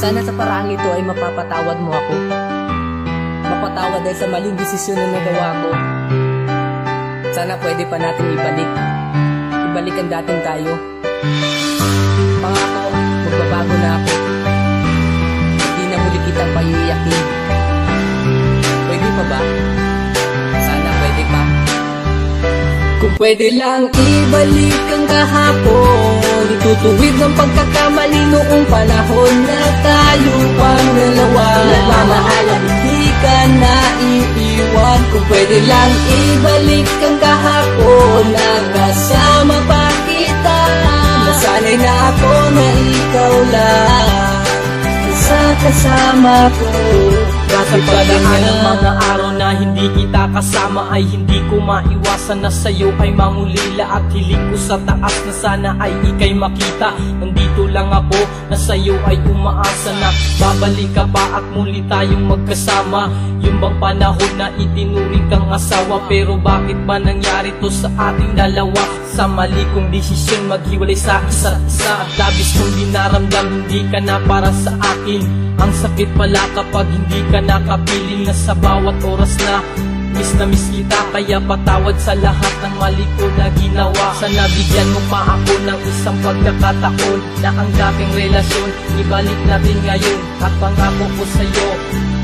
Sana sa paraang ito ay mapapatawad mo ako. Mapatawad dahil sa maling desisyon na nagawa ko. Sana pwede pa natin ibalik ang dating tayo. Pangako, magbabago na ako. Hindi na muli kitang paiiyakin. Pwede pa ba? Sana pwede pa. Kung pwede lang ibalik ang kahapon, itutuwid ang pagkakamali noong panahon na tayo pang dalawa. Nagmamahalan, hindi ka naiiwan. Kung pwede lang ibalik ang kahapon, nakasama pa kita. Nasanay na ako na ikaw lang sa kasama ko. Bakit padaan ng mga araw na hindi kita kasama ay hindi ko maiwasan na sa'yo ay mangulila. At hiling ko sa taas na sana ay ika'y makita. Nandito lang ako na sa'yo ay umaasa na babalik ka pa at muli tayong magkasama. Yung bang panahon na itinuring kang asawa, pero bakit ba nangyari to sa ating dalawa? Sa mali kong desisyon maghiwalay sa isa't isa, at labis kong dinaramdam hindi ka na para sa akin. Ang sakit pala kapag hindi ka nakapiling na sa bawat oras na miss kita. Kaya patawad sa lahat ng mali ko na ginawa. Sana bigyan mo pa ako ng isang pagkakataon na ang dating relasyon ibalik natin ngayon. At pangako ko sa'yo,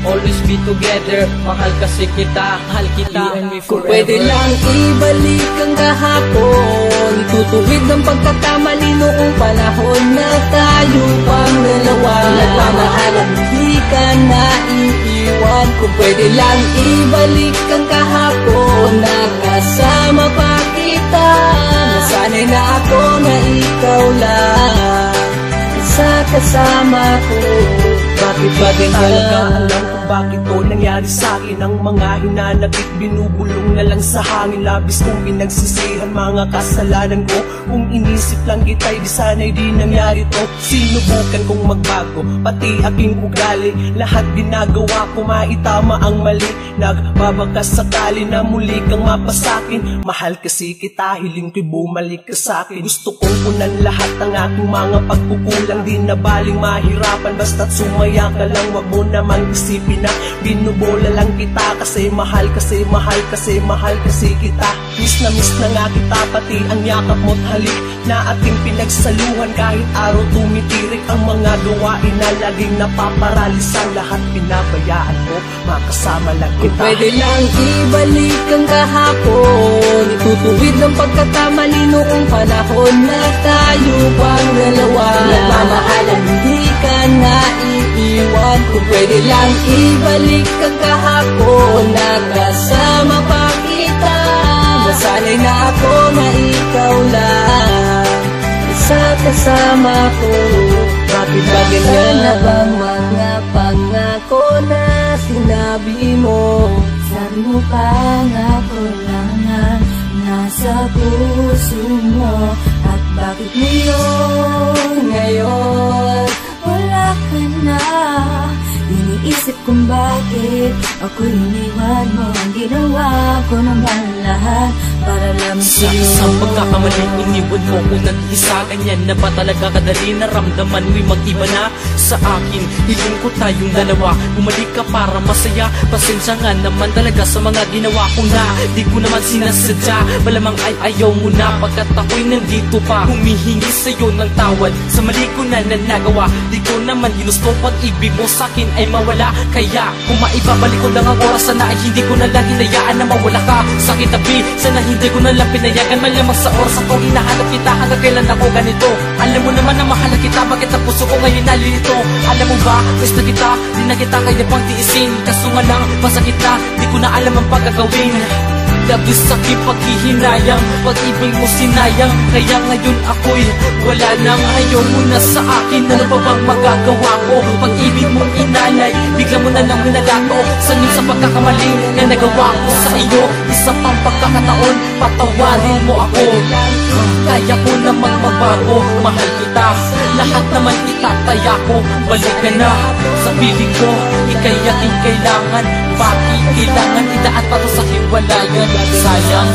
always be together. Mahal kasi kita, mahal kita. Kung pwede lang ibalik ang kahapon, itutuwid ang pagkakamali noong panahon na tayo pang dalawa. Nagmamahalan, hindi ka naiiwan. Kung pwede lang ibalik ang kahapon, nakasama pa kita. Nasanay na ako na ikaw lang sa kasama ko. Bakit ba din talaga alam kung bakit to nangyari sa'kin? Ang mga hinanakit binubulong na lang sa hangin. Labis kong pinagsisihan mga kasalanan ko. Kung inisip lang kita'y di sana'y di nangyari to. Sinubukan kong magbago, pati aking ugali. Lahat ginagawa ko maitama ang mali. Nagbabakas sakali na muli kang mapasakin. Mahal kasi kita, hiling ko'y bumalik ka sa'kin. Gusto kong punan lahat ng aking mga pagkukulang. Di na baling mahirapan basta't sumaya ka lang. Wag mo namang isipin na binubola lang kita. Kasi mahal kasi kita. Miss na nga kita, pati ang yakap mo't halik na ating pinagsaluhan. Kahit araw tumitirik ang mga gawain na laging napaparalisan. Lahat pinabayaan mo, makasama lang kita. Kung pwede lang ibalik ang kahapon, itutuwid ang pagkakamali noong panahon na tayo pang dalawa. Nagmamahalan, hindi ka naiiwan. Kung pwede lang ibalik ang kahapon, nakasama pa kita. Nasanay na ako na ikaw lang sa kasama ko. Bakit ba ganyan na bang mga pangako na sinabi mo? Sabi mo pangako lang na nasa puso mo. At bakit ngayon wala ka na? Iniisip kung bakit ako'y iniwan mo. Ang ginawa ko naman lahat para lamang sa'yo. Sa isang pagkakamaling iniwan mo ko nag-isa. Ganyan na ba talaga kadali? Naramdaman mo'y mag-iba na sa akin. Hiling ko tayong dalawa, bumalik ka para masaya. Pasensya nga naman talaga sa mga ginawa ko na di ko naman sinasadya. Malamang ay ayaw mo na pagkat ako'y nandito pa, humihingi sa'yo ng tawad sa mali ko na nagawa. Di ko naman ginusto pag-ibig mo sa'kin ay mawala. Kaya kung maibabalik ko lang ang oras, sana ay hindi ko na lang hinayaan na mawala ka sa kitabi. Sana hindi ko na lang pinayagan, malamang sa oras ako hinahanap kita. Hanggang kailan ako ganito? Alam mo naman na mahal kita, bakit ang puso ko ngayon nalilito? Alam mo ba, gusto kita, di na kita kaya pang tiisin. Kaso nga lang, masakit na, di ko na alam ang pagkagawin. Labis aking paghihinayang, pag-ibig mo sinayang. Kaya ngayon ako'y wala nang, ayaw mo na sa akin. Ano pa bang magagawa ko? Pag-ibig mong inalay, bigla mo na lang minalato. Sanyon sa pagkakamali na nagawa ko sa iyo. Isa pang pagkakataon, patawarin mo ako. Kaya ko namang magbago, mahal kita. Lahat naman itataya ko, balik ka na sa piling ko. Ika'y aking kailangan, bakit kailangan idaan pa to sa hiwalayan? Sayang